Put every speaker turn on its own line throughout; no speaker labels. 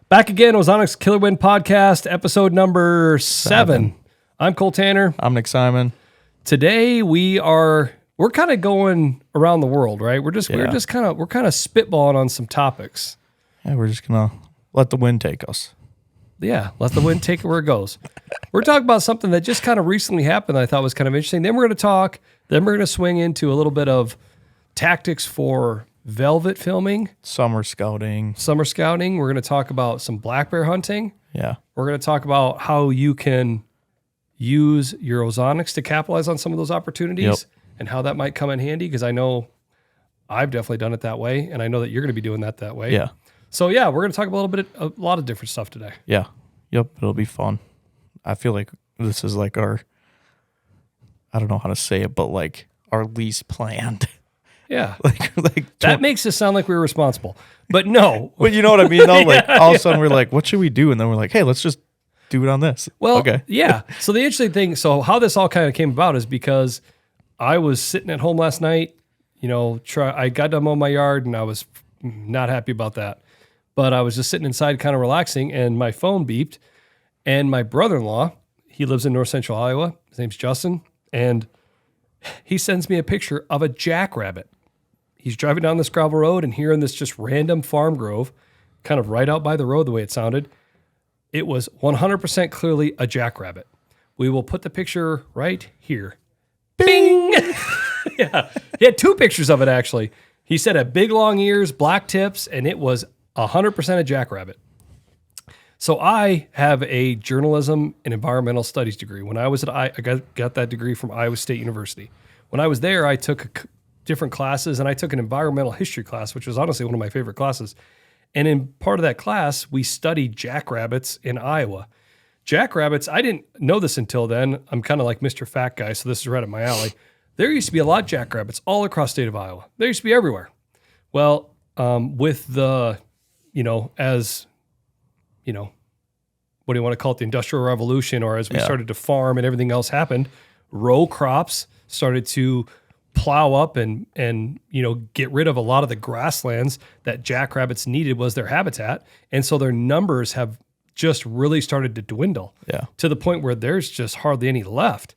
Back again, Ozonics Killerwinds podcast, episode number 7. I'm Cole Tanner.
I'm Nick Simon.
Today we're kind of going around the world, right? We're kind of spitballing on some topics.
Yeah, we're just gonna let the wind take us.
Yeah, let the wind take it where it goes. We're talking about something that just kind of recently happened that I thought was kind of interesting. Then we're going to swing into a little bit of tactics for velvet filming.
Summer scouting.
We're going to talk about some black bear hunting.
Yeah.
We're going to talk about how you can use your Ozonics to capitalize on some of those opportunities and how that might come in handy, because I know I've definitely done it that way, and I know that you're going to be doing that way.
Yeah.
So, yeah, we're going to talk a lot of different stuff today.
Yeah. Yep. It'll be fun. I feel like this is like I don't know how to say it, but like our least planned.
Yeah.
like
that makes us sound like we were responsible. But no.
But you know what I mean, though? Like all of a sudden we're like, what should we do? And then we're like, hey, let's just do it on this.
Well,
okay.
Yeah. So the interesting thing, how this all kind of came about is because I was sitting at home last night, I got done mowing my yard and I was not happy about that. But I was just sitting inside kind of relaxing and my phone beeped. And my brother-in-law, he lives in north central Iowa. His name's Justin. And he sends me a picture of a jackrabbit. He's driving down this gravel road and here in this just random farm grove, kind of right out by the road the way it sounded, it was 100% clearly a jackrabbit. We will put the picture right here. Bing! Yeah. He had 2 pictures of it, actually. He said had big, long ears, black tips, and it was 100% a jackrabbit. So I have a journalism and environmental studies degree. When I was I got that degree from Iowa State University. When I was there, I took different classes, and I took an environmental history class, which was honestly one of my favorite classes. And in part of that class, we studied jackrabbits in Iowa. Jackrabbits, I didn't know this until then. I'm kind of like Mr. Fat Guy, so this is right up my alley. There used to be a lot of jackrabbits all across the state of Iowa. They used to be everywhere. Well, with the, what do you want to call it, the Industrial Revolution, or as we started to farm and everything else happened, row crops started to plow up and get rid of a lot of the grasslands that jackrabbits needed was their habitat. And so their numbers have just really started to dwindle to the point where there's just hardly any left.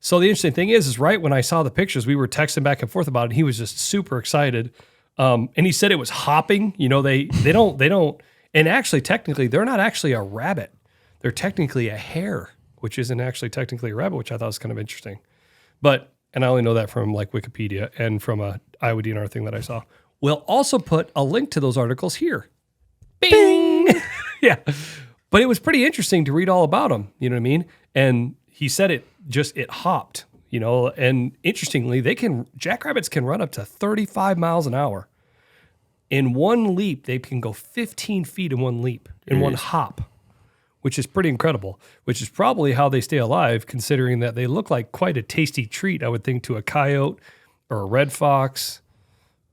So the interesting thing is right when I saw the pictures, we were texting back and forth about it, and he was just super excited. And he said it was hopping. They don't, and actually technically they're not actually a rabbit. They're technically a hare, which isn't actually technically a rabbit, which I thought was kind of interesting. And I only know that from like Wikipedia and from a Iowa DNR thing that I saw. We'll also put a link to those articles here. Bing! Yeah. But it was pretty interesting to read all about them. You know what I mean? And he said it hopped, and interestingly, jackrabbits can run up to 35 miles an hour. In one leap, they can go 15 feet in one leap, in one hop, which is pretty incredible, which is probably how they stay alive, considering that they look like quite a tasty treat, I would think, to a coyote or a red fox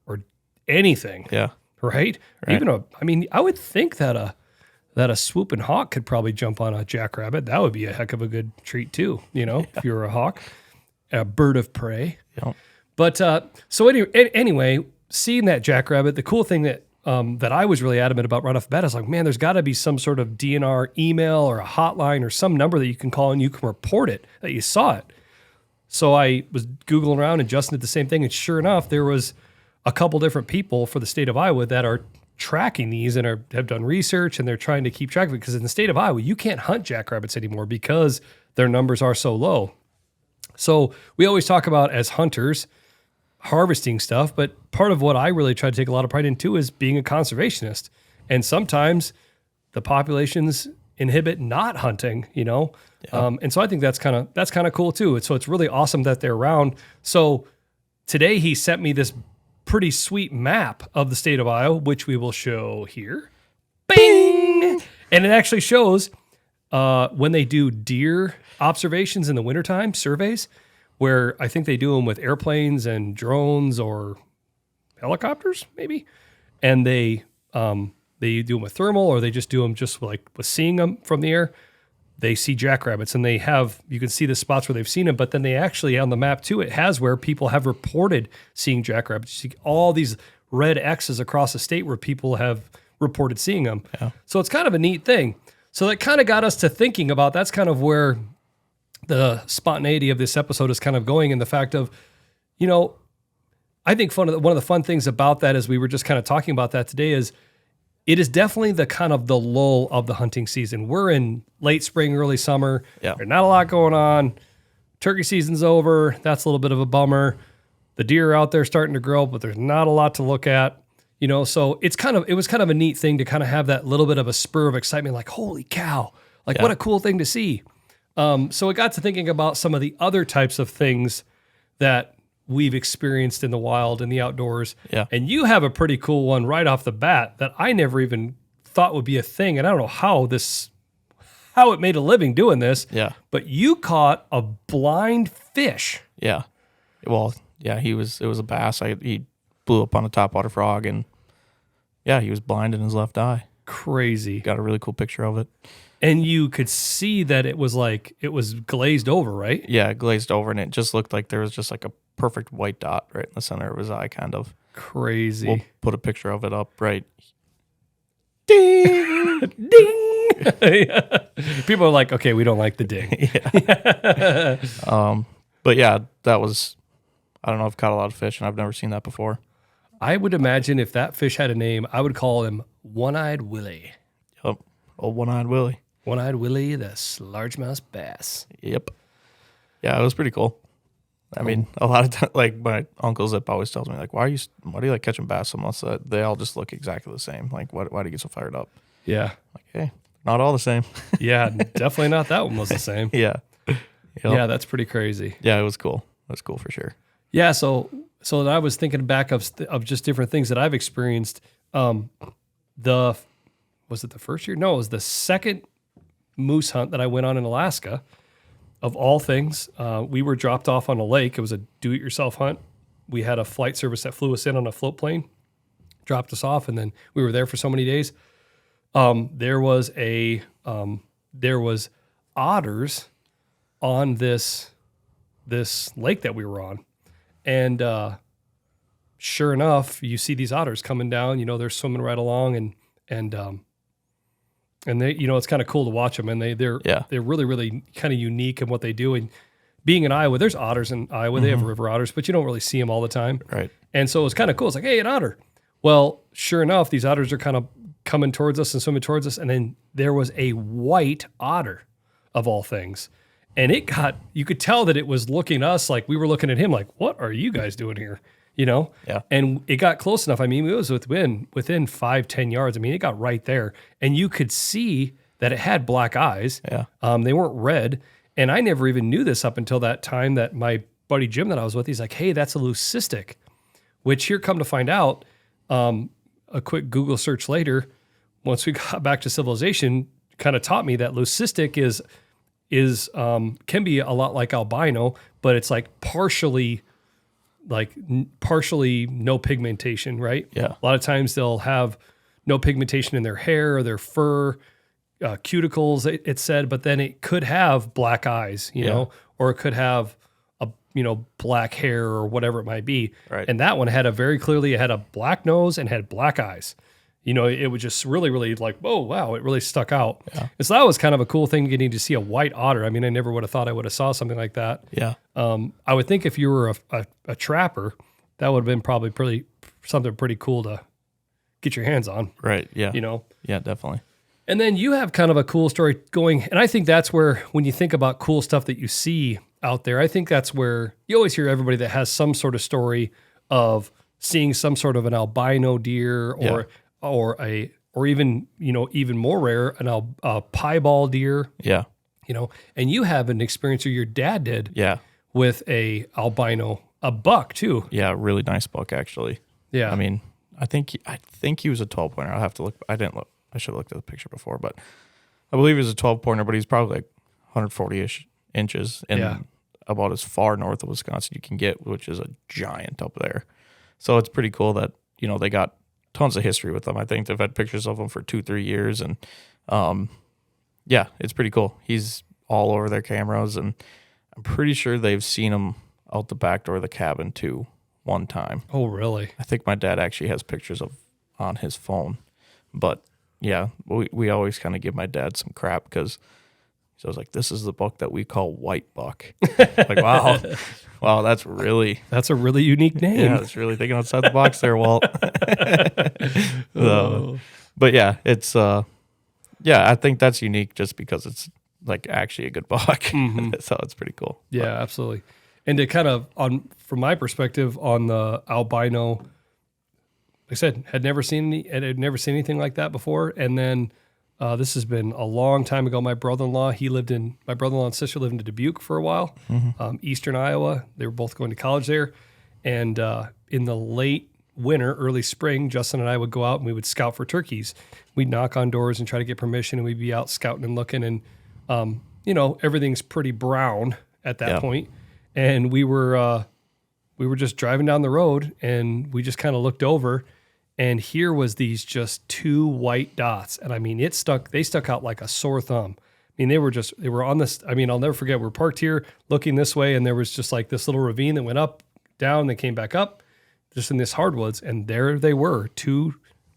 or anything.
Yeah.
Right? Even I would think that a swooping hawk could probably jump on a jackrabbit. That would be a heck of a good treat too, if you were a hawk, a bird of prey. Yeah. But so anyway, seeing that jackrabbit, the cool thing that I was really adamant about right off the bat, I was like, man, there's got to be some sort of DNR email or a hotline or some number that you can call and you can report it, that you saw it. So I was Googling around and Justin did the same thing. And sure enough, there was a couple different people for the state of Iowa that are tracking these and have done research, and they're trying to keep track of it, because in the state of Iowa, you can't hunt jackrabbits anymore because their numbers are so low. So we always talk about, as hunters, harvesting stuff, but part of what I really try to take a lot of pride in too is being a conservationist. And sometimes the populations inhibit not hunting, and so I think that's kind of cool too. So it's really awesome that they're around. So today he sent me this pretty sweet map of the state of Iowa, which we will show here. Bing! And it actually shows when they do deer observations in the wintertime, surveys, where I think they do them with airplanes and drones or helicopters, maybe. And they do them with thermal, or they just do them just like with seeing them from the air. They see jackrabbits, and you can see the spots where they've seen them, but then they actually, on the map too, it has where people have reported seeing jackrabbits. You see all these red X's across the state where people have reported seeing them.
Yeah.
So it's kind of a neat thing. So that kind of got us to thinking about, that's kind of where the spontaneity of this episode is kind of going, in the fact of, I think one of the fun things about that, as we were just kind of talking about that today, is it is definitely the kind of the lull of the hunting season. We're in late spring, early summer.
Yeah.
There's not a lot going on. Turkey season's over. That's a little bit of a bummer. The deer are out there starting to grow, but there's not a lot to look at. So it was kind of a neat thing to kind of have that little bit of a spur of excitement, like, holy cow, like what a cool thing to see. So it got to thinking about some of the other types of things that we've experienced in the wild and the outdoors.
Yeah.
And you have a pretty cool one right off the bat that I never even thought would be a thing. And I don't know how it made a living doing this.
Yeah.
But you caught a blind fish.
Yeah. Well, yeah, it was a bass. He blew up on a topwater frog, and yeah, he was blind in his left eye.
Crazy.
Got a really cool picture of it.
And you could see that it was glazed over, right?
Yeah, glazed over, and it just looked like there was just like a perfect white dot right in the center of his eye, kind of.
Crazy.
We'll put a picture of it up, right?
Ding! Ding! People are like, okay, we don't like the ding.
But yeah, that was, I don't know, I've caught a lot of fish, and I've never seen that before.
I would imagine if that fish had a name, I would call him One-Eyed Willie.
Yep. Old One-Eyed Willie.
One-Eyed Willie, the largemouth bass.
Yep. Yeah, it was pretty cool. I mean, a lot of times, like my uncle Zip always tells me, like, why do you like catching bass so much that they all just look exactly the same? Like, why do you get so fired up?
Yeah.
Like, hey, not all the same.
Yeah, definitely not that one was the same.
Yeah. Yep.
Yeah, that's pretty crazy.
Yeah, it was cool. It was cool for sure.
Yeah, so that I was thinking back of just different things that I've experienced. Was it the first year? No, it was the second moose hunt that I went on in Alaska. Of all things, we were dropped off on a lake. It was a do-it-yourself hunt. We had a flight service that flew us in on a float plane, dropped us off, and then we were there for so many days. There was otters on this lake that we were on, and sure enough, you see these otters coming down. They're swimming right along, and they, it's kind of cool to watch them, and they're really, really kind of unique in what they do. And being in Iowa, there's otters in Iowa. They have river otters, but you don't really see them all the time.
Right.
And so it was kind of cool. It's like, hey, an otter. Well, sure enough, these otters are kind of coming towards us and swimming towards us. And then there was a white otter, of all things. And you could tell that it was looking at us like we were looking at him like, what are you guys doing here?
Yeah.
And it got close enough. I mean, it was within 5-10 yards. I mean, it got right there, and you could see that it had black eyes.
Yeah.
They weren't red. And I never even knew this up until that time that my buddy Jim that I was with, he's like, hey, that's a leucistic, which here come to find out, a quick Google search later, once we got back to civilization, kind of taught me that leucistic can be a lot like albino, but it's like partially no pigmentation, right?
Yeah.
A lot of times they'll have no pigmentation in their hair or their fur, cuticles, it said, but then it could have black eyes, you know, or it could have black hair or whatever it might be.
Right.
And that one had it had a black nose and had black eyes. It was just really, really like, whoa, wow, it really stuck out.
Yeah.
And so that was kind of a cool thing, getting to see a white otter. I mean, I never would have thought I would have saw something like that.
Yeah.
I would think if you were a trapper, that would have been probably something pretty cool to get your hands on.
Right. Yeah. Yeah, definitely.
And then you have kind of a cool story going, and I think that's where, when you think about cool stuff that you see out there, I think that's where you always hear everybody that has some sort of story of seeing some sort of an albino deer or even more rare, a piebald deer.
Yeah.
And you have an experience, or your dad did.
Yeah.
With a buck too.
Yeah, really nice buck actually.
Yeah.
I mean, I think he was a 12-pointer. I'll have to look. I didn't look. I should have looked at the picture before, but I believe he was a 12-pointer, but he's probably like 140-ish inches and about as far north of Wisconsin you can get, which is a giant up there. So it's pretty cool that, they got tons of history with them. I think they've had pictures of him for 2-3 years, and yeah, it's pretty cool. He's all over their cameras, and I'm pretty sure they've seen him out the back door of the cabin too one time.
Oh, really?
I think my dad actually has pictures on his phone. But yeah, we always kind of give my dad some crap because he was like, "This is the buck that we call white buck." Like, wow, that's a really
unique name.
Yeah, it's really thinking outside the box there, Walt. But yeah, it's I think that's unique just because it's like actually a good buck. So it's pretty cool.
Yeah, absolutely. And to kind of from my perspective on the albino, like I said, had never seen anything like that before. And then this has been a long time ago. My brother-in-law and sister lived in Dubuque for a while, eastern Iowa. They were both going to college there. And in the late winter, early spring, Justin and I would go out and we would scout for turkeys. We'd knock on doors and try to get permission, and we'd be out scouting and looking. And, everything's pretty brown at that point. And we were just driving down the road, and we just kind of looked over, and here was these just two white dots. And I mean, they stuck out like a sore thumb. I mean, they were on this. I mean, I'll never forget. We're parked here looking this way, and there was just like this little ravine that went up, down, then came back up, just in this hardwoods. And there they were,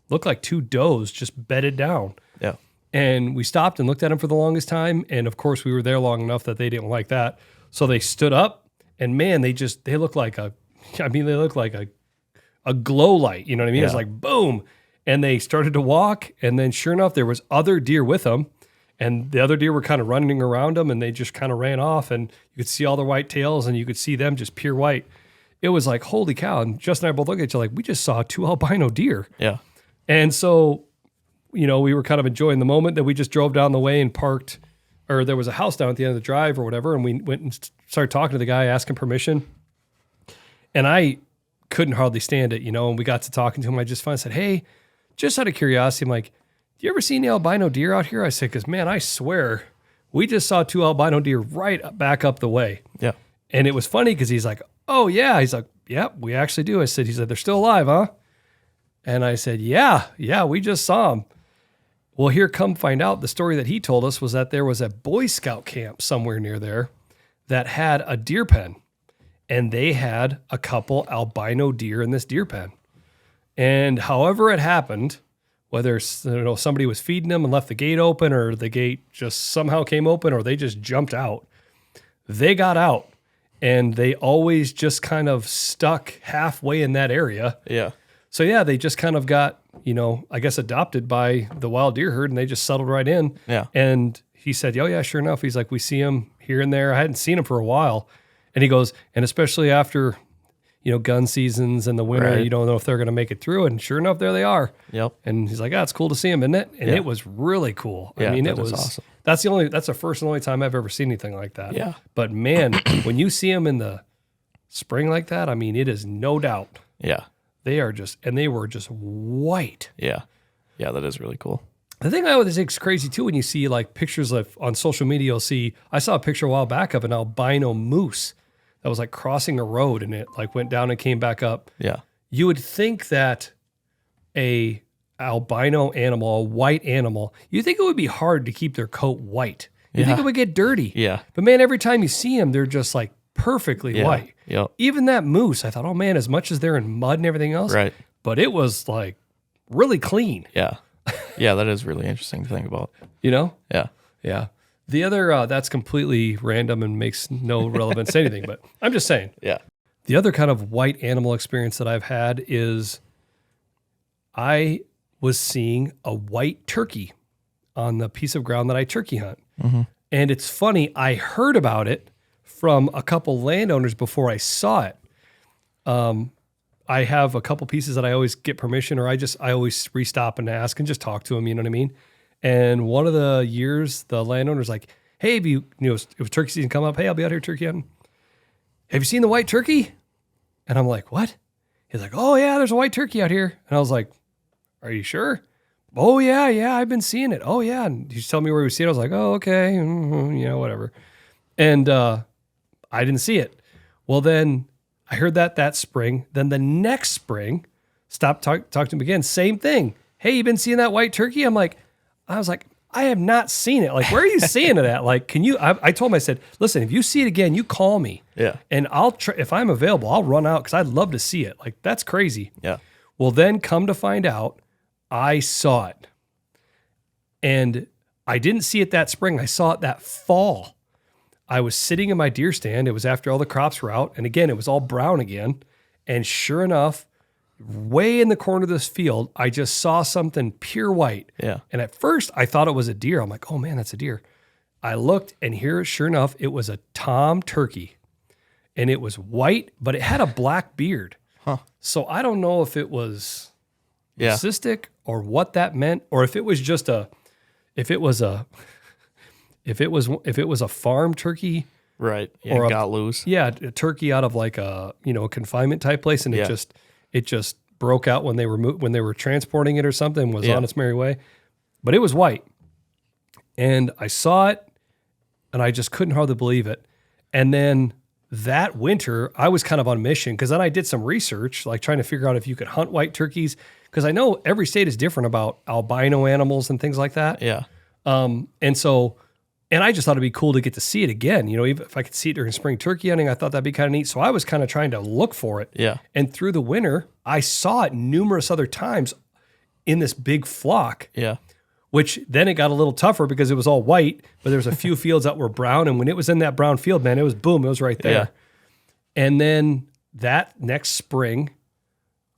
looked like two does just bedded down.
Yeah.
And we stopped and looked at them for the longest time. And of course, we were there long enough that they didn't like that. So they stood up. And man, they look like a glow light, you know what I mean?
Yeah.
It's like boom. And they started to walk, and then sure enough, there was other deer with them, and the other deer were kind of running around them, and they just kind of ran off, and you could see all the white tails, and you could see them just pure white. It was like, holy cow. And Justin and I both looked at each other like, we just saw two albino deer.
Yeah.
And so, we were kind of enjoying the moment that we just drove down the way and parked, or there was a house down at the end of the drive or whatever, and we went and started talking to the guy, asking permission. And I couldn't hardly stand it, and we got to talking to him. I just finally said, hey, just out of curiosity, I'm like, do you ever see any albino deer out here? I said, because, man, I swear, we just saw two albino deer right back up the way.
Yeah.
And it was funny because he's like, oh, yeah. He's like, yeah, we actually do. He said, they're still alive, huh? And I said, yeah, we just saw them. Well, here, come find out, the story that he told us was that there was a Boy Scout camp somewhere near there that had a deer pen, and they had a couple albino deer in this deer pen. And however it happened, whether somebody was feeding them and left the gate open, or the gate just somehow came open, or they just jumped out, they got out, and they always just kind of stuck halfway in that area.
Yeah.
So yeah, they just kind of got, I guess adopted by the wild deer herd, and they just settled right in.
Yeah.
And he said, oh yeah, sure enough. He's like, we see them here and there. I hadn't seen them for a while. And he goes, and especially after, gun seasons and the winter,
Right.
you don't know if they're going to make it through. And sure enough, there they are.
Yep.
And he's like, it's cool to see them, isn't it? And it was really cool.
Yeah,
I mean,
that
it
is
was
awesome.
That's the first and only time I've ever seen anything like that.
Yeah.
But man, when you see them in the spring like that, I mean, it is no doubt.
Yeah.
They were just white.
Yeah. Yeah, that is really cool.
The thing I always think is crazy too, when you see like pictures of on social media, you'll see, I saw a picture a while back of an albino moose that was like crossing a road, and it like went down and came back up.
Yeah.
You would think that a albino animal, a white animal, you think it would be hard to keep their coat white. You think it would get dirty.
Yeah.
But man, every time you see them, they're just like perfectly white.
Yep.
Even that moose, I thought, oh man, as much as they're in mud and everything else,
Right.
but it was like really clean.
Yeah. Yeah, that is really interesting to think about.
Yeah.
Yeah.
The other, that's completely random and makes no relevance to anything, but I'm just saying.
Yeah.
The other kind of white animal experience that I've had is I was seeing a white turkey on the piece of ground that I turkey hunt.
Mm-hmm.
And it's funny, I heard about it from a couple landowners before I saw it. I have a couple pieces that I always get permission, or I always restop and ask and just talk to them, you know what I mean? And one of the years, the landowner's like, hey, if if turkey season come up, hey, I'll be out here turkey hunting. Have you seen the white turkey? And I'm like, what? He's like, oh yeah, there's a white turkey out here. And I was like, are you sure? Oh yeah, I've been seeing it. Oh yeah. And he's telling me where he was seeing it. I was like, oh, okay. Whatever. And I didn't see it. Well, then I heard that spring. Then the next spring, talk to him again. Same thing. Hey, you been seeing that white turkey? I was like, I have not seen it. Like, where are you seeing it at? Like, can you, I told him, I said, listen, if you see it again, you call me.
Yeah.
And I'll try, if I'm available, I'll run out because I'd love to see it. Like, that's crazy.
Yeah.
Well, then come to find out, I saw it. And I didn't see it that spring. I saw it that fall. I was sitting in my deer stand. It was after all the crops were out. And again, it was all brown again. And sure enough, way in the corner of this field, I just saw something pure white.
Yeah.
And at first I thought it was a deer. I'm like, oh man, that's a deer. I looked and here, sure enough, it was a tom turkey. And it was white, but it had a black beard.
Huh.
So I don't know if it was
Yeah.
cystic or what that meant, or if it was just if it was a farm turkey.
Right. Yeah,
Or
it got loose.
Yeah, a turkey out of like a confinement type place, and
Yeah.
it just broke out when they were transporting it or something, was
Yeah.
on its merry way. But it was white, and I saw it, and I just couldn't hardly believe it. And then that winter, I was kind of on mission because then I did some research, like trying to figure out if you could hunt white turkeys, because I know every state is different about albino animals and things like that.
Yeah.
And I just thought it'd be cool to get to see it again. Even if I could see it during spring turkey hunting, I thought that'd be kind of neat. So I was kind of trying to look for it.
Yeah.
And through the winter, I saw it numerous other times in this big flock,
Yeah.
which then it got a little tougher because it was all white, but there was a few fields that were brown. And when it was in that brown field, man, it was boom, it was right there.
Yeah.
And then that next spring,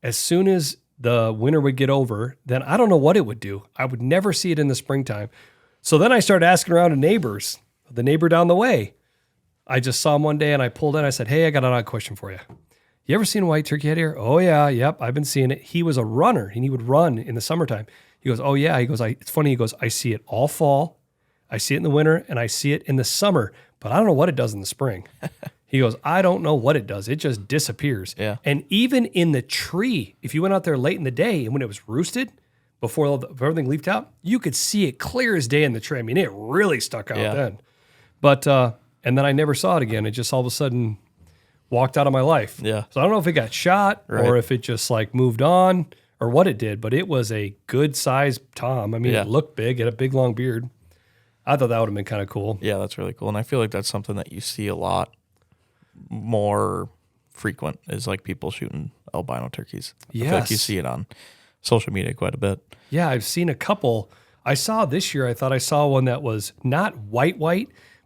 as soon as the winter would get over, then I don't know what it would do. I would never see it in the springtime. So then I started asking around to neighbors, the neighbor down the way. I just saw him one day and I pulled in. I said, hey, I got an odd question for you. You ever seen a white turkey head here? Oh, yeah. Yep. I've been seeing it. He was a runner and he would run in the summertime. He goes, oh, yeah. He goes, it's funny. He goes, I see it all fall. I see it in the winter and I see it in the summer, but I don't know what it does in the spring. He goes, I don't know what it does. It just disappears.
Yeah.
And even in the tree, if you went out there late in the day and when it was roosted, before everything leafed out, you could see it clear as day in the tree. I mean, it really stuck out then. But, and then I never saw it again. It just all of a sudden walked out of my life.
Yeah.
So I don't know if it got shot
Right.
or if it just like moved on or what it did, but it was a good sized tom. I mean,
Yeah.
it looked big, it had a big long beard. I thought that would have been kind of cool.
Yeah, that's really cool. And I feel like that's something that you see a lot more frequent is like people shooting albino turkeys. I feel like you
Yes.
see it on social media quite a bit.
Yeah, I've seen a couple. I saw this year, I thought I saw one that was not white,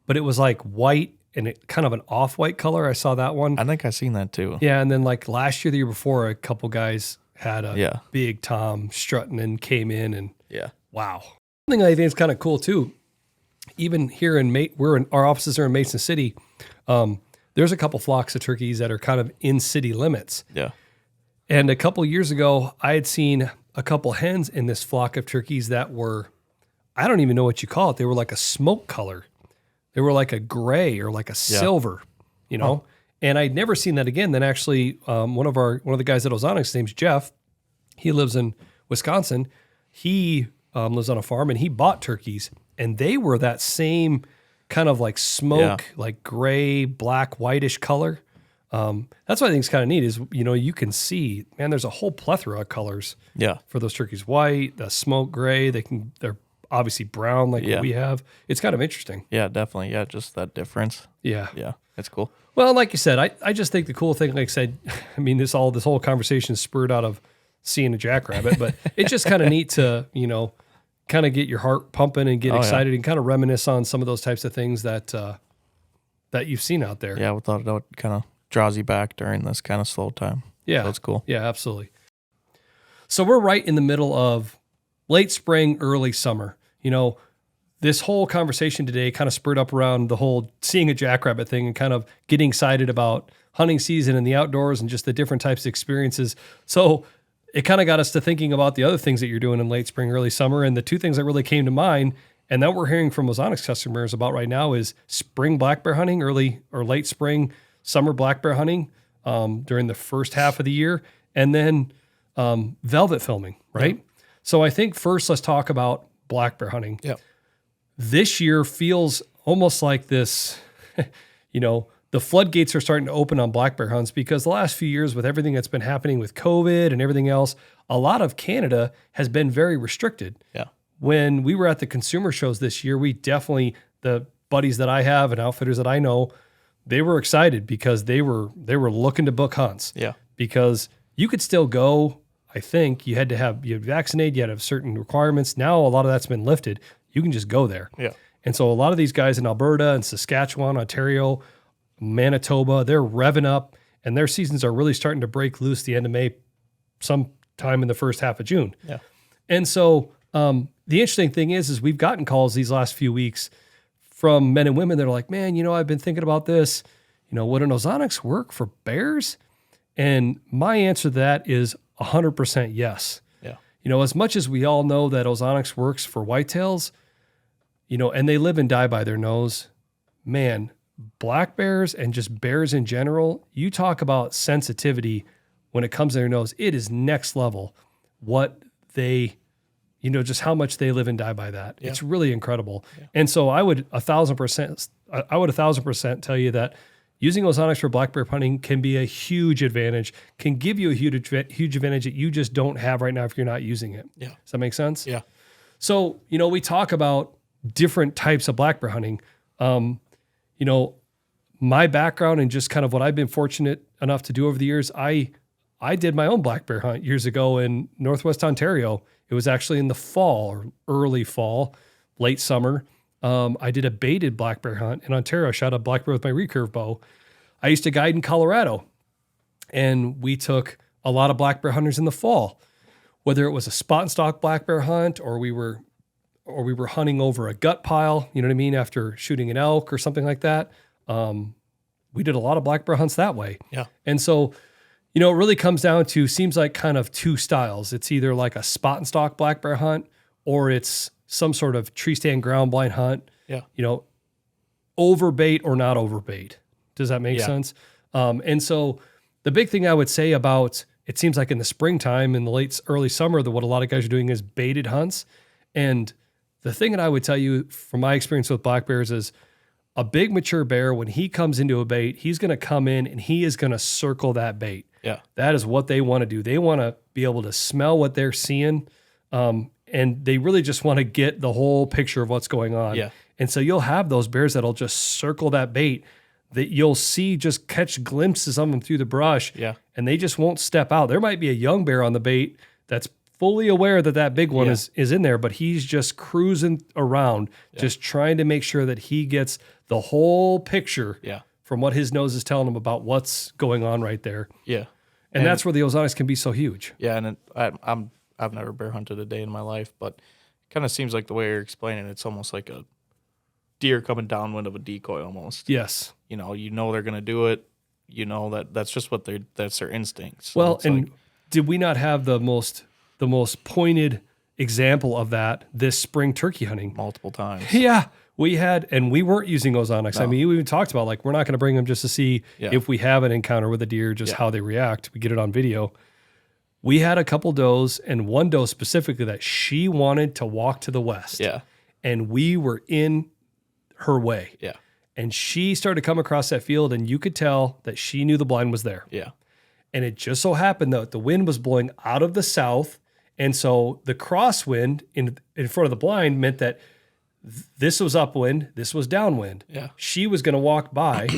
but it was like white and it kind of an off-white color. I saw that one.
I think I've seen that too.
Yeah, and then like last year, the year before, a couple guys had a
Yeah.
big tom strutting and came in and
Yeah.
wow. Something I think is kind of cool too, even here in our offices are in Mason City. There's a couple flocks of turkeys that are kind of in city limits.
Yeah.
And a couple years ago, I had seen a couple hens in this flock of turkeys that were, I don't even know what you call it. They were like a smoke color. They were like a gray or like a silver, And I'd never seen that again. Then actually, one of the guys at Ozonics, his name's Jeff. He lives in Wisconsin. He lives on a farm and he bought turkeys, and they were that same kind of like smoke, like gray, black, whitish color. That's what I think is kind of neat is, you can see, man, there's a whole plethora of colors
Yeah.
for those turkeys. White, the smoke gray, they're obviously brown like what we have. It's kind of interesting.
Yeah, definitely. Yeah, just that difference.
Yeah.
Yeah, it's cool.
Well, like you said, I just think the cool thing, like I said, I mean, this whole conversation spurred out of seeing a jackrabbit, but it's just kind of neat to, kind of get your heart pumping and get excited and kind of reminisce on some of those types of things that you've seen out there.
Yeah, without a doubt, kind of draws you back during this kind of slow time.
Yeah.
So it's cool.
Yeah, absolutely. So we're right in the middle of late spring, early summer. This whole conversation today kind of spurred up around the whole seeing a jackrabbit thing and kind of getting excited about hunting season and the outdoors and just the different types of experiences. So it kind of got us to thinking about the other things that you're doing in late spring, early summer. And the two things that really came to mind and that we're hearing from Ozonics customers about right now is spring black bear hunting, early or late spring, summer black bear hunting during the first half of the year, and then velvet filming, right? Yeah. So I think first let's talk about black bear hunting.
Yeah.
This year feels almost like this, the floodgates are starting to open on black bear hunts because the last few years with everything that's been happening with COVID and everything else, a lot of Canada has been very restricted.
Yeah.
When we were at the consumer shows this year, we definitely, the buddies that I have and outfitters that I know, they were excited because they were looking to book hunts.
Yeah.
Because you could still go. I think you had vaccinated, you had to have certain requirements. Now a lot of that's been lifted. You can just go there.
Yeah.
And so a lot of these guys in Alberta and Saskatchewan, Ontario, Manitoba, they're revving up and their seasons are really starting to break loose the end of May, sometime in the first half of June.
Yeah.
And so the interesting thing is we've gotten calls these last few weeks from men and women that are like, man, I've been thinking about this. Would an Ozonics work for bears? And my answer to that is 100% yes.
Yeah.
As much as we all know that Ozonics works for whitetails, and they live and die by their nose, man, black bears and just bears in general, you talk about sensitivity when it comes to their nose, it is next level what they, just how much they live and die by that. Yeah. It's really incredible. Yeah. And so I would 1,000% tell you that using Ozonics for black bear hunting can be a huge advantage, can give you a huge advantage that you just don't have right now if you're not using it.
Yeah.
Does that make sense?
Yeah.
So, we talk about different types of black bear hunting. My background and just kind of what I've been fortunate enough to do over the years, I did my own black bear hunt years ago in Northwest Ontario. It was actually in the fall or early fall, late summer. I did a baited black bear hunt in Ontario. I shot a black bear with my recurve bow. I used to guide in Colorado, and we took a lot of black bear hunters in the fall, whether it was a spot and stalk black bear hunt or we were hunting over a gut pile, you know what I mean, after shooting an elk or something like that. We did a lot of black bear hunts that way.
Yeah.
And so, it really comes down to, seems like kind of two styles. It's either like a spot and stalk black bear hunt or it's some sort of tree stand ground blind hunt.
Yeah.
Overbait or not overbait. Does that make sense? And so the big thing I would say about, it seems like in the springtime, in the early summer, that what a lot of guys are doing is baited hunts. And the thing that I would tell you from my experience with black bears is a big mature bear, when he comes into a bait, he's going to come in and he is going to circle that bait.
Yeah.
That is what they want to do. They want to be able to smell what they're seeing. And they really just want to get the whole picture of what's going on.
Yeah.
And so you'll have those bears that'll just circle that bait that you'll see, just catch glimpses of them through the brush.
Yeah.
And they just won't step out. There might be a young bear on the bait that's fully aware that big one is in there, but he's just cruising around, just trying to make sure that he gets the whole picture from what his nose is telling him about what's going on right there.
Yeah.
And that's where the Ozonics can be so huge.
Yeah, and I've never bear hunted a day in my life, but it kind of seems like the way you're explaining it's almost like a deer coming downwind of a decoy almost.
Yes.
They're going to do it. That's just that's their instincts. So
well, and did we not have the most pointed example of that this spring turkey hunting?
Multiple times.
Yeah. We had, and we weren't using Ozonics.
No.
I mean, we even talked about we're not going to bring them just to see if we have an encounter with a deer, just how they react. We get it on video. We had a couple does, and one doe specifically that she wanted to walk to the west.
Yeah.
And we were in her way.
Yeah.
And she started to come across that field, and you could tell that she knew the blind was there.
Yeah.
And it just so happened that the wind was blowing out of the south. And so the crosswind in front of the blind meant that this was upwind, this was downwind.
Yeah.
She was going to walk by,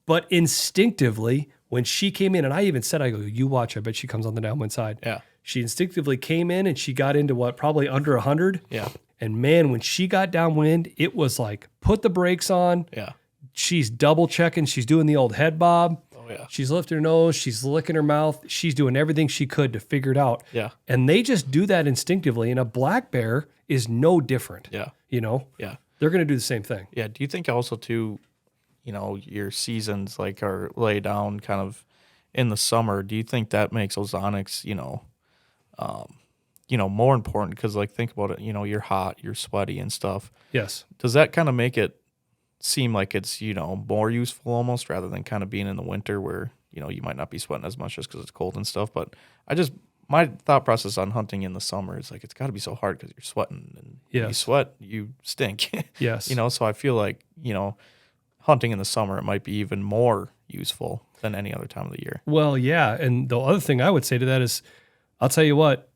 but instinctively, when she came in, and I even said, I go, you watch, I bet she comes on the downwind side.
Yeah.
She instinctively came in and she got into probably under 100.
Yeah.
And man, when she got downwind, it was like, put the brakes on.
Yeah.
She's double checking. She's doing the old head bob.
Oh, yeah.
She's lifting her nose. She's licking her mouth. She's doing everything she could to figure it out.
Yeah.
And they just do that instinctively. And a black bear is no different.
Yeah.
Yeah. They're going to do the same thing.
Yeah. Do you think also too, your seasons are laid down kind of in the summer? Do you think that makes Ozonics, more important? Because think about it, you're hot, you're sweaty and stuff.
Yes.
Does that kind of make it seem like it's, more useful almost rather than kind of being in the winter where, you might not be sweating as much just because it's cold and stuff? But my thought process on hunting in the summer is it's got to be so hard because you're sweating, and you sweat, you stink.
Yes.
So I feel like, hunting in the summer, it might be even more useful than any other time of the year.
Well, yeah. And the other thing I would say to that is, I'll tell you what,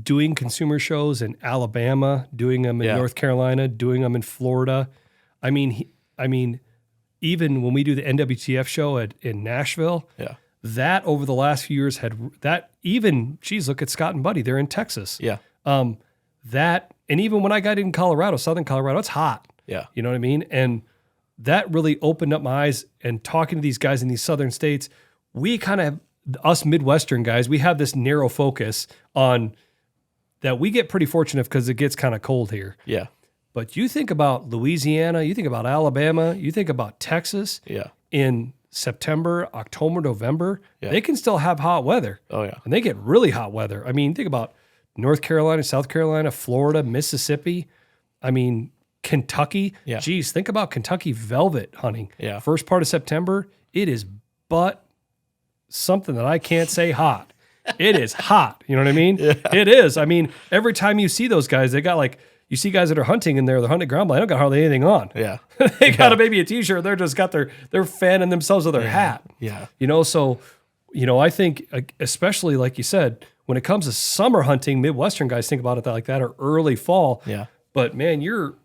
doing consumer shows in Alabama, doing them in North Carolina, doing them in Florida. I mean, even when we do the NWTF show in Nashville, that over the last few years had that even, geez, look at Scott and Buddy. They're in Texas.
Yeah.
That, and even when I got in Colorado, Southern Colorado, it's hot.
Yeah.
You know what I mean? And that really opened up my eyes, and talking to these guys in these southern states, we kind of, us Midwestern guys, we have this narrow focus on that. We get pretty fortunate because it gets kind of cold here.
Yeah.
But you think about Louisiana, you think about Alabama, you think about Texas.
Yeah.
In September, October, November,
Yeah.
they can still have hot weather.
Oh, yeah.
And they get really hot weather. I mean, think about North Carolina, South Carolina, Florida, Mississippi. I mean, Kentucky.
Yeah.
Geez, think about Kentucky velvet hunting.
Yeah.
First part of September, it is but something that I can't say hot. It is hot. You know what I mean?
Yeah.
It is. I mean, every time you see those guys, they got like, you see guys that are hunting in there, they're hunting ground blind, they don't got hardly anything on.
Yeah.
They got maybe a t-shirt, they're just got they're fanning themselves with their hat.
Yeah.
You know, so, you know, I think especially like you said, when it comes to summer hunting, Midwestern guys think about it like that, or early fall.
Yeah.
But man, you're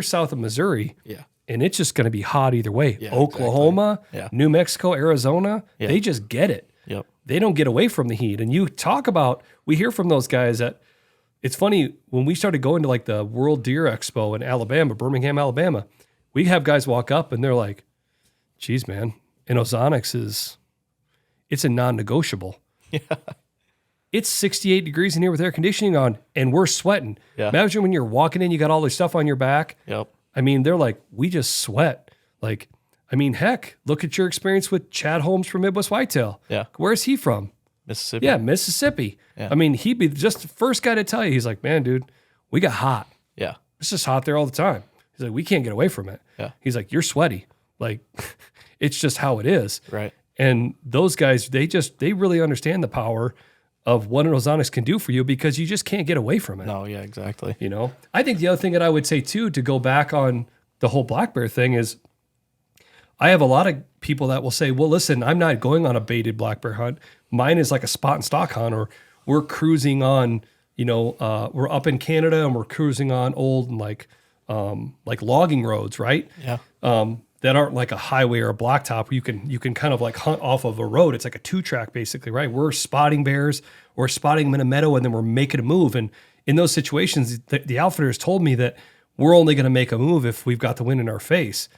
south of Missouri.
Yeah.
And it's just going to be hot either way.
Yeah,
Oklahoma,
exactly. Yeah.
New Mexico, Arizona,
Yeah.
they just get it.
Yep.
They don't get away from the heat. And you talk about, we hear from those guys that, it's funny, when we started going to like the World Deer Expo in Alabama, Birmingham, Alabama, we have guys walk up and they're like, geez, man, and Ozonics it's a non-negotiable.
Yeah.
It's 68 degrees in here with air conditioning on and we're sweating.
Yeah.
Imagine when you're walking in, you got all this stuff on your back.
Yep.
I mean, they're like, we just sweat. Like, I mean, heck, look at your experience with Chad Holmes from Midwest Whitetail.
Yeah.
Where's he from?
Mississippi.
Yeah, Mississippi.
Yeah.
I mean, he'd be just the first guy to tell you. He's like, man, dude, we got hot.
Yeah.
It's just hot there all the time. He's like, we can't get away from it.
Yeah.
He's like, you're sweaty. Like, it's just how it is.
Right.
And those guys, they really understand the power of what an Ozonics can do for you because you just can't get away from it.
No, yeah, exactly.
You know, I think the other thing that I would say too, to go back on the whole black bear thing, is I have a lot of people that will say, well, listen, I'm not going on a baited black bear hunt. Mine is like a spot and stock hunt, or we're cruising on, you know, we're up in Canada and we're cruising on old like logging roads, right?
Yeah.
That aren't like a highway or a blacktop where you can kind of like hunt off of a road. It's like a 2-track basically, right? We're spotting bears, we're spotting them in a meadow, and then we're making a move. And in those situations, the outfitters told me that we're only going to make a move if we've got the wind in our face.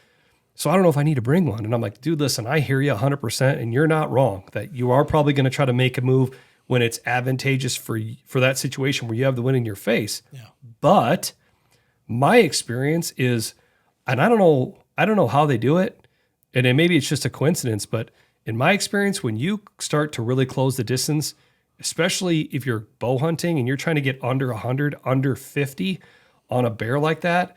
So I don't know if I need to bring one. And I'm like, dude, listen, I hear you 100%, and you're not wrong that you are probably going to try to make a move when it's advantageous for that situation where you have the wind in your face.
Yeah.
But my experience is, and I don't know how they do it, and then maybe it's just a coincidence, but in my experience, when you start to really close the distance, especially if you're bow hunting and you're trying to get under 100, under 50 on a bear like that,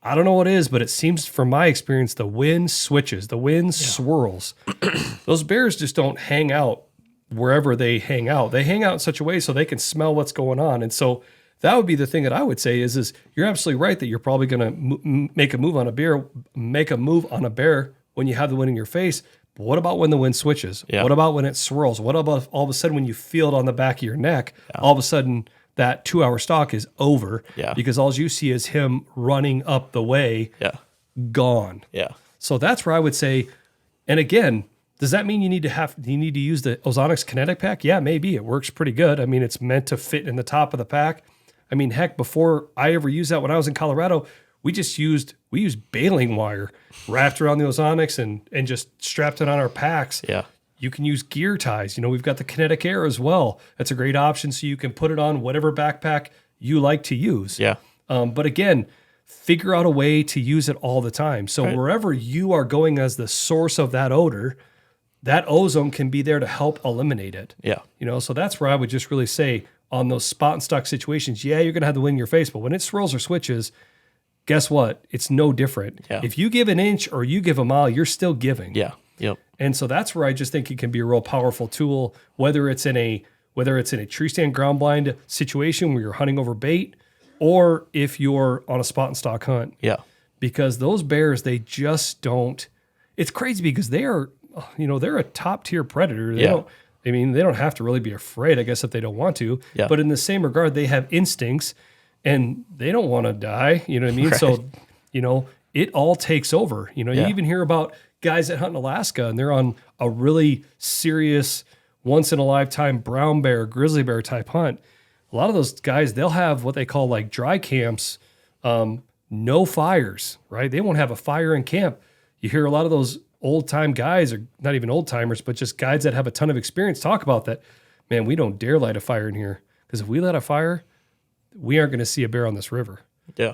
I don't know what it is, but it seems from my experience, the wind switches, the wind swirls. Those bears just don't hang out wherever they hang out. They hang out in such a way so they can smell what's going on. And so that would be the thing that I would say is you're absolutely right that you're probably going to make a move on a bear when you have the wind in your face. But what about when the wind switches?
Yeah.
What about when it swirls? What about all of a sudden when you feel it on the back of your neck? All of a sudden that 2-hour stalk is over because all you see is him running up the way, gone.
Yeah.
So that's where I would say, and again, does that mean you need to use the Ozonics Kinetic Pack? Yeah, maybe. It works pretty good. I mean, it's meant to fit in the top of the pack. I mean, heck, before I ever used that when I was in Colorado, we used baling wire wrapped around the Ozonics and just strapped it on our packs.
Yeah.
You can use gear ties. You know, we've got the Kinetic Air as well. That's a great option, so you can put it on whatever backpack you like to use.
Yeah.
But again, figure out a way to use it all the time. So wherever you are going as the source of that odor, that ozone can be there to help eliminate it.
Yeah.
You know, so that's where I would just really say on those spot and stock situations, yeah, you're going to have the wind in your face, but when it swirls or switches, guess what? It's no different.
Yeah.
If you give an inch or you give a mile, you're still giving.
Yeah. Yep.
And so that's where I just think it can be a real powerful tool, whether it's in a tree stand ground blind situation where you're hunting over bait, or if you're on a spot and stock hunt.
Yeah.
Because those bears, they just don't. It's crazy because they're a top tier predator. They don't have to really be afraid, I guess, if they don't want to.
Yeah.
But in the same regard, they have instincts and they don't want to die. You know what I mean?
Right.
So, it all takes over. You
Yeah.
even hear about guys that hunt in Alaska and they're on a really serious, once in a lifetime brown bear, grizzly bear type hunt, a lot of those guys, they'll have what they call like dry camps, no fires, right? They won't have a fire in camp. You hear a lot of those old time guys, or not even old timers, but just guys that have a ton of experience talk about that. Man, we don't dare light a fire in here, because if we light a fire, we aren't going to see a bear on this river.
Yeah.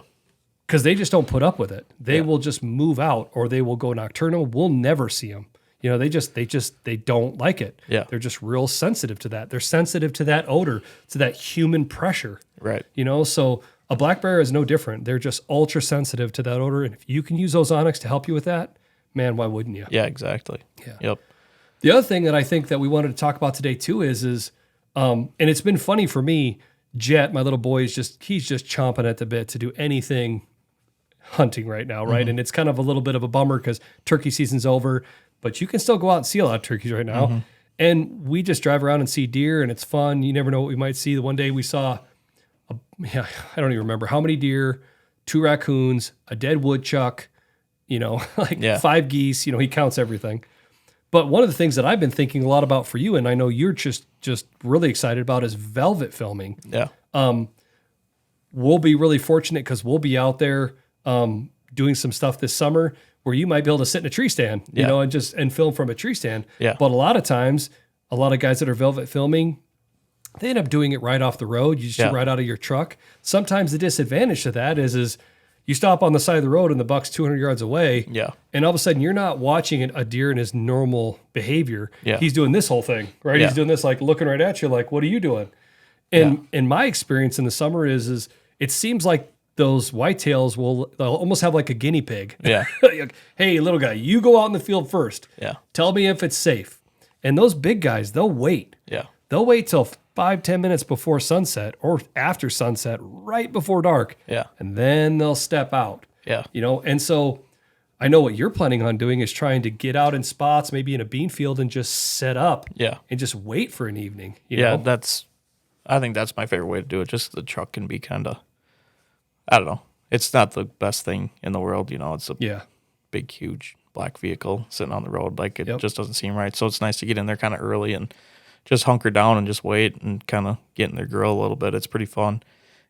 Because they just don't put up with it. They will just move out, or they will go nocturnal. We'll never see them. You know, they don't like it.
Yeah.
They're just real sensitive to that. They're sensitive to that odor, to that human pressure.
Right.
You know, so a black bear is no different. They're just ultra sensitive to that odor. And if you can use Ozonics to help you with that, man, why wouldn't you?
Yeah, exactly.
Yeah.
Yep.
The other thing that I think that we wanted to talk about today too is and it's been funny for me, Jet, my little boy, he's just chomping at the bit to do anything hunting right now, right? And it's kind of a little bit of a bummer because turkey season's over, but you can still go out and see a lot of turkeys right now. And we just drive around and see deer, and it's fun. You never know what we might see. The one day we saw, I don't even remember how many deer, 2 raccoons, a dead woodchuck, you know, like 5 geese. You know, he counts everything. But one of the things that I've been thinking a lot about for you, and I know you're just really excited about, is velvet filming.
Yeah.
We'll be really fortunate because we'll be out there doing some stuff this summer where you might be able to sit in a tree stand, you know, and film from a tree stand.
Yeah.
But a lot of times, a lot of guys that are velvet filming, they end up doing it right off the road. You just shoot right out of your truck. Sometimes the disadvantage to that is you stop on the side of the road and the buck's 200 yards away.
Yeah.
And all of a sudden you're not watching a deer in his normal behavior.
Yeah.
He's doing this whole thing, right?
Yeah.
He's doing this, like looking right at you, like, what are you doing? And in my experience in the summer is it seems like those whitetails they'll almost have like a guinea pig.
Yeah.
Like, hey, little guy, you go out in the field first.
Yeah.
Tell me if it's safe. And those big guys, they'll wait.
Yeah.
They'll wait till 5-10 minutes before sunset or after sunset, right before dark.
Yeah.
And then they'll step out.
Yeah.
You know, and so I know what you're planning on doing is trying to get out in spots, maybe in a bean field, and just set up.
Yeah.
And just wait for an evening. You
Yeah,
know?
I think that's my favorite way to do it. Just the truck can be kind of, I don't know. It's not the best thing in the world, you know. It's a big, huge black vehicle sitting on the road. Like, it just doesn't seem right. So it's nice to get in there kind of early and just hunker down and just wait and kind of get in their grill a little bit. It's pretty fun.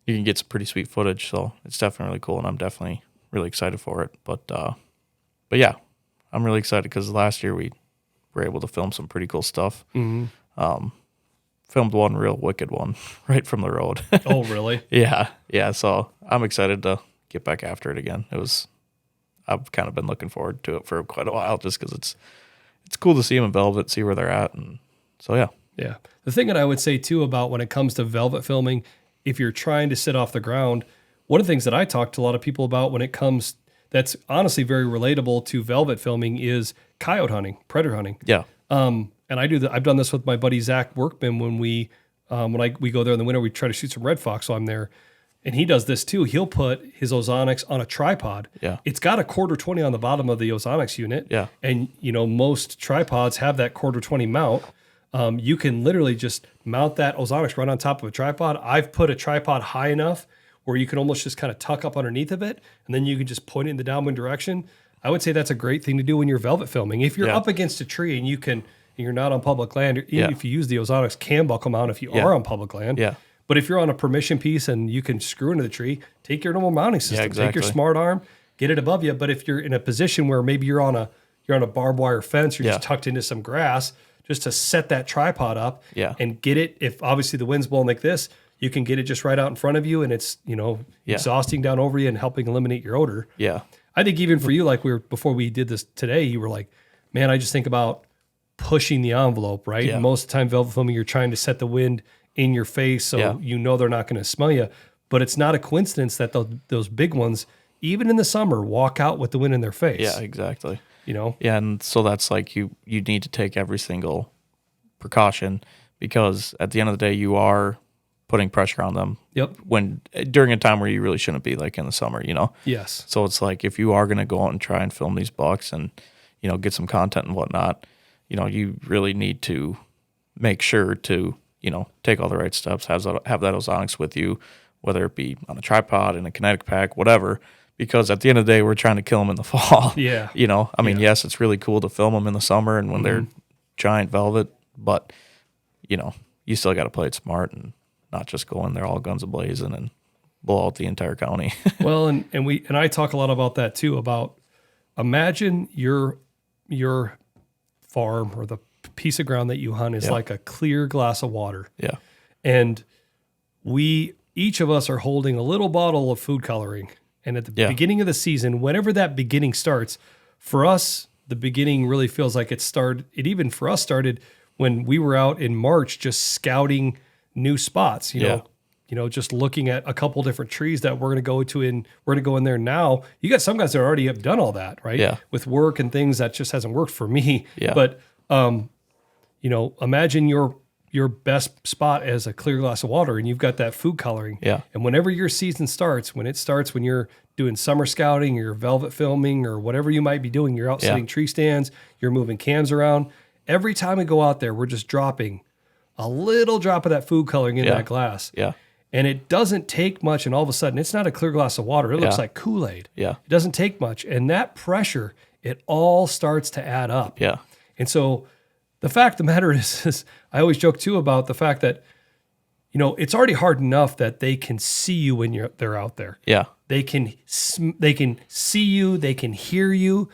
You can get some pretty sweet footage, so it's definitely really cool, and I'm definitely really excited for it. But yeah, I'm really excited because last year we were able to film some pretty cool stuff. Filmed one real wicked one right from the road.
Oh, really?
Yeah. So I'm excited to get back after it again. I've kind of been looking forward to it for quite a while, just because it's cool to see them in velvet, see where they're at, and so yeah.
Yeah. The thing that I would say too about when it comes to velvet filming, if you're trying to sit off the ground, one of the things that I talk to a lot of people about when it comes, that's honestly very relatable to velvet filming, is coyote hunting, predator hunting.
Yeah.
And I've done this with my buddy Zach Workman when we go there in the winter, we try to shoot some red fox while I'm there. And he does this too. He'll put his Ozonics on a tripod.
Yeah.
It's got a 1/4-20 on the bottom of the Ozonics unit.
Yeah.
And you know, most tripods have that 1/4-20 mount. You can literally just mount that Ozonics right on top of a tripod. I've put a tripod high enough where you can almost just kind of tuck up underneath of it, and then you can just point it in the downwind direction. I would say that's a great thing to do when you're velvet filming. If you're up against a tree and you're not on public land, or even if you use the Ozonics cam buckle mount if you are on public land.
Yeah.
But if you're on a permission piece and you can screw into the tree, take your normal mounting system.
Yeah, exactly.
Take your smart arm, get it above you. But if you're in a position where maybe you're on a barbed wire fence, you're just tucked into some grass, just to set that tripod up and get it. If obviously the wind's blowing like this, you can get it just right out in front of you, and it's, you know, exhausting down over you and helping eliminate your odor.
Yeah.
I think even for you, like before we did this today, you were like, man, I just think about pushing the envelope, right?
Yeah.
And most of the time velvet filming, you're trying to set the wind in your face so you know they're not going to smell you. But it's not a coincidence that those big ones, even in the summer, walk out with the wind in their face.
Yeah, exactly.
You know?
Yeah, and so that's like you need to take every single precaution, because at the end of the day, you are putting pressure on them.
Yep.
When during a time where you really shouldn't be, like in the summer, you know?
Yes.
So it's like, if you are going to go out and try and film these bucks and, you know, get some content and whatnot, you know, you really need to make sure to, you know, take all the right steps, have that Ozonics with you, whether it be on a tripod, in a kinetic pack, whatever, because at the end of the day, we're trying to kill them in the fall.
Yeah.
You know, I mean, yes, it's really cool to film them in the summer and when they're giant velvet, but you still got to play it smart and not just go in there all guns a-blazing and blow out the entire county.
Well, and I talk a lot about that too, about imagine your farm or the piece of ground that you hunt is like a clear glass of water.
Yeah.
And each of us are holding a little bottle of food coloring. And at the beginning of the season, whenever that beginning starts, for us, the beginning really feels like it even for us started when we were out in March just scouting new spots, you know, just looking at a couple different trees that we're going to go in there now. You got some guys that already have done all that, right?
Yeah.
With work and things that just hasn't worked for me.
Yeah.
But, imagine your best spot as a clear glass of water and you've got that food coloring.
Yeah.
And whenever your season starts, when you're doing summer scouting or velvet filming or whatever you might be doing, you're out setting tree stands, you're moving cams around. Every time we go out there, we're just dropping a little drop of that food coloring in that glass.
Yeah.
And it doesn't take much, and all of a sudden, it's not a clear glass of water. It looks like Kool-Aid.
Yeah.
It doesn't take much. And that pressure, it all starts to add up.
Yeah.
And so the fact of the matter is I always joke too about the fact that, it's already hard enough that they can see you when they're out there.
Yeah.
They can see you, they can hear you.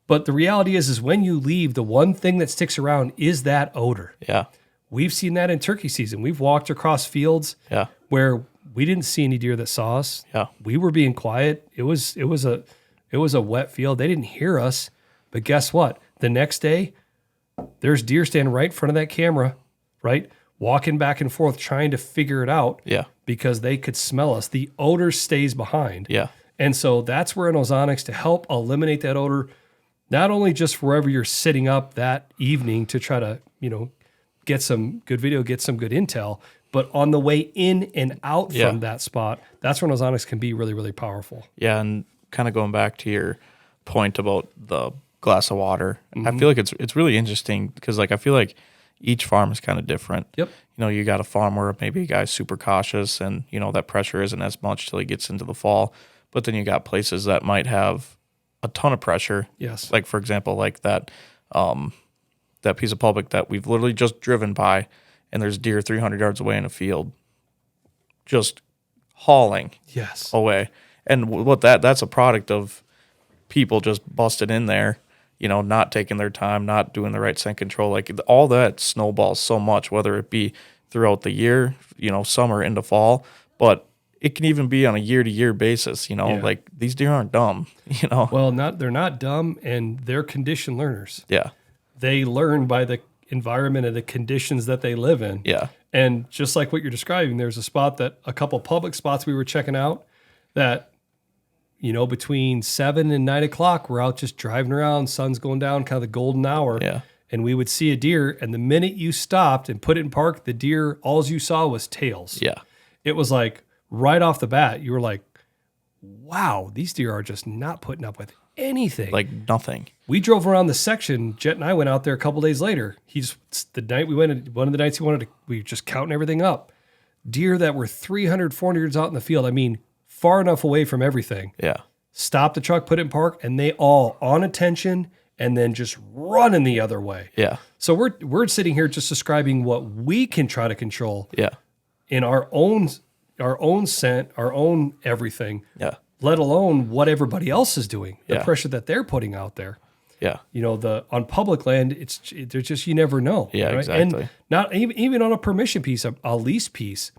But the reality is when you leave, the one thing that sticks around is that odor.
Yeah. We've
seen that in turkey season. We've walked across fields where we didn't see any deer that saw us.
Yeah.
We were being quiet. It was a wet field. They didn't hear us. But guess what? The next day, there's deer standing right in front of that camera, right? Walking back and forth, trying to figure it out.
Yeah.
Because they could smell us. The odor stays behind.
Yeah.
And so that's where an Ozonics to help eliminate that odor, not only just wherever you're sitting up that evening to try to, get some good video, get some good intel, but on the way in and out from that spot, that's when Ozonics can be really, really powerful.
Yeah, and kind of going back to your point about the glass of water, I feel like it's really interesting because I feel like each farm is kind of different.
Yep.
You got a farm where maybe a guy's super cautious and, that pressure isn't as much till he gets into the fall. But then you got places that might have a ton of pressure.
Yes.
Like, for example, like that piece of public that we've literally just driven by and there's deer 300 yards away in a field just hauling away. And what that's a product of people just busted in there, not taking their time, not doing the right scent control. Like all that snowballs so much, whether it be throughout the year, summer into fall, but it can even be on a year-to-year basis, like these deer aren't dumb,
Well, they're not dumb, and they're conditioned learners.
Yeah.
They learn by the environment and the conditions that they live in.
Yeah.
And just like what you're describing, there's a couple public spots we were checking out that, between 7 and 9 o'clock, we're out just driving around, sun's going down, kind of the golden hour.
Yeah.
And we would see a deer, and the minute you stopped and put it in park, the deer, all you saw was tails.
Yeah.
It was like right off the bat, you were like, wow, these deer are just not putting up with anything.
Like nothing.
We drove around the section. Jet and I went out there a couple days later. The night we went, one of the nights we were just counting everything up. Deer that were 300, 400 yards out in the field. I mean, far enough away from everything.
Yeah.
Stopped the truck, put it in park, and they all on attention and then just running the other way.
Yeah.
So we're sitting here just describing what we can try to control.
Yeah.
In our own scent, our own everything.
Yeah.
Let alone what everybody else is doing, the
Yeah.
pressure that they're putting out there.
Yeah.
On public land, there's just, you never know.
Yeah,
right?
exactly.
And not even on a permission piece, a lease piece.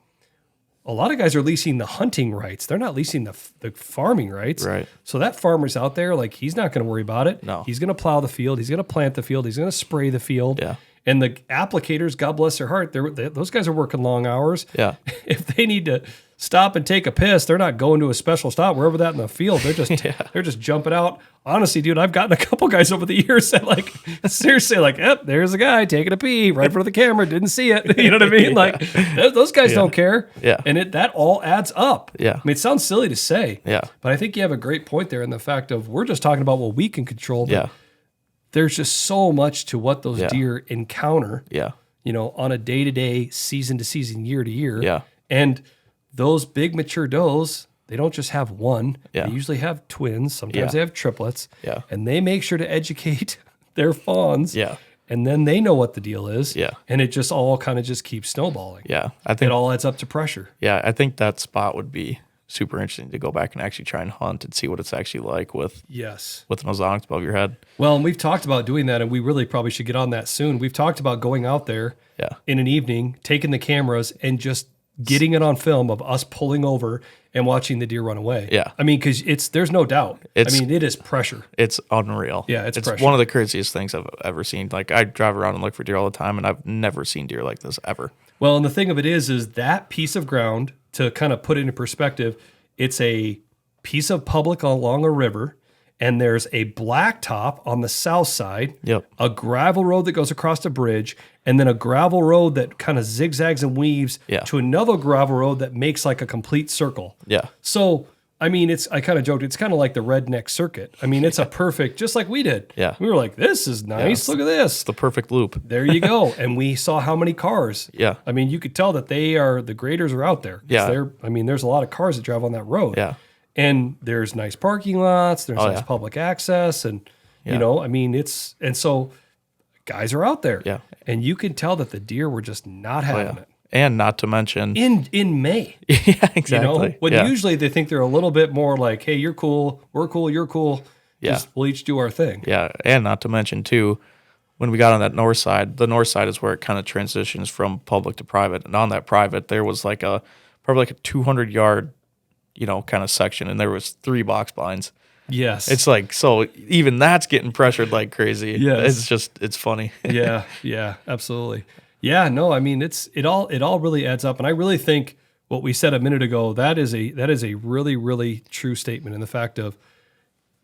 A lot of guys are leasing the hunting rights. They're not leasing the farming rights.
Right.
So that farmer's out there, like he's not going to worry about it.
No.
He's going to plow the field. He's going to plant the field. He's going to spray the field.
Yeah.
And the applicators, God bless their heart, those guys are working long hours.
Yeah.
If they need to stop and take a piss, they're not going to a special stop wherever that in the field. They're just they're just jumping out. Honestly, dude, I've gotten a couple guys over the years that seriously yep, there's a guy taking a pee right in front of the camera, didn't see it. You know what I mean? Like those guys don't care.
Yeah.
And that all adds up.
Yeah.
I mean, it sounds silly to say.
Yeah.
But I think you have a great point there in the fact of we're just talking about what we can control. But
Yeah.
there's just so much to what those deer encounter.
Yeah.
On a day-to-day, season-to-season, year-to-year.
Yeah.
And those big mature does, they don't just have one.
Yeah.
They usually have twins. Sometimes they have triplets.
Yeah.
And they make sure to educate their fawns.
Yeah.
and then they know what the deal is.
Yeah.
And it just all kind of just keeps snowballing.
Yeah.
It all adds up to pressure.
Yeah, I think that spot would be super interesting to go back and actually try and hunt and see what it's actually like with an Ozonics above your head.
Well, and we've talked about doing that, and we really probably should get on that soon. We've talked about going out there in an evening, taking the cameras, and just getting it on film of us pulling over and watching the deer run away.
Yeah.
I mean, because there's no doubt. It is pressure.
It's unreal.
Yeah, it's pressure.
One of the craziest things I've ever seen. Like, I drive around and look for deer all the time, and I've never seen deer like this ever.
Well, and the thing of it is that piece of ground, to kind of put it into perspective, it's a piece of public along a river, and there's a blacktop on the south side, a gravel road that goes across a bridge, and then a gravel road that kind of zigzags and weaves to another gravel road that makes like a complete circle.
Yeah.
So, I mean, I kind of joked, it's kind of like the redneck circuit. I mean, it's a perfect, just like we did.
Yeah.
We were like, this is nice. Look at this.
It's the perfect loop.
There you go. And we saw how many cars.
Yeah.
I mean, you could tell that the graders are out there.
Yeah.
There's a lot of cars that drive on that road.
Yeah.
And there's nice parking lots, there's nice public access, and so guys are out there.
Yeah.
And you can tell that the deer were just not having it.
And not to mention
in May.
Yeah, exactly.
When usually they think they're a little bit more like, hey, you're cool, we're cool, you're cool. Just we'll each do our thing.
Yeah. And not to mention too, when we got on that north side, the north side is where it kind of transitions from public to private. And on that private, there was probably like a 200-yard kind of section, and there was 3 box blinds.
Yes.
It's like, so even that's getting pressured like crazy.
Yes.
It's funny.
Yeah, absolutely. Yeah, no, I mean, it all really adds up. And I really think what we said a minute ago, that is a really, really true statement in the fact of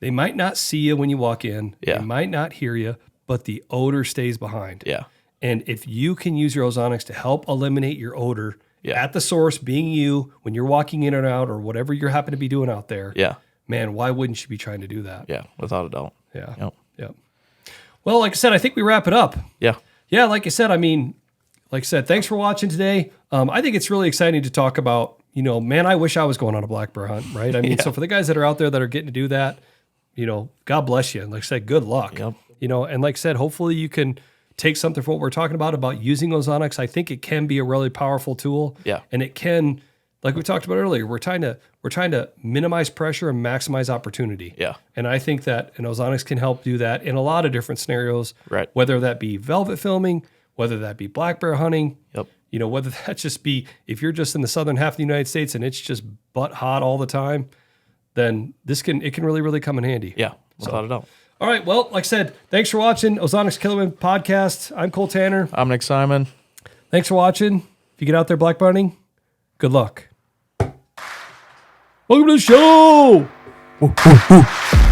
they might not see you when you walk in.
Yeah.
They might not hear you, but the odor stays behind.
Yeah.
And if you can use your Ozonics to help eliminate your odor at the source, being you, when you're walking in and out or whatever you happen to be doing out there, man, why wouldn't you be trying to do that?
Yeah, without a doubt.
Yeah. Yep. Well, like I said, I think we wrap it up.
Yeah.
Yeah, like I said, thanks for watching today. I think it's really exciting to talk about, man, I wish I was going on a black bear hunt, right? I mean, so for the guys that are out there that are getting to do that, God bless you. And like I said, good luck.
Yep.
And like I said, hopefully you can take something from what we're talking about using Ozonics. I think it can be a really powerful tool.
Yeah.
And it can, like we talked about earlier, we're trying to minimize pressure and maximize opportunity.
Yeah.
And I think that an Ozonics can help do that in a lot of different scenarios.
Right.
Whether that be velvet filming, whether that be black bear hunting.
Yep.
Whether that just be if you're just in the southern half of the United States and it's just butt hot all the time, then it can really, really come in handy.
Yeah. Without a doubt.
All right. Well, like I said, thanks for watching Ozonics Killerwinds podcast. I'm Cole Tanner.
I'm Nick Simon.
Thanks for watching. If you get out there black hunting, good luck. Welcome to the show. Woo, woo, woo.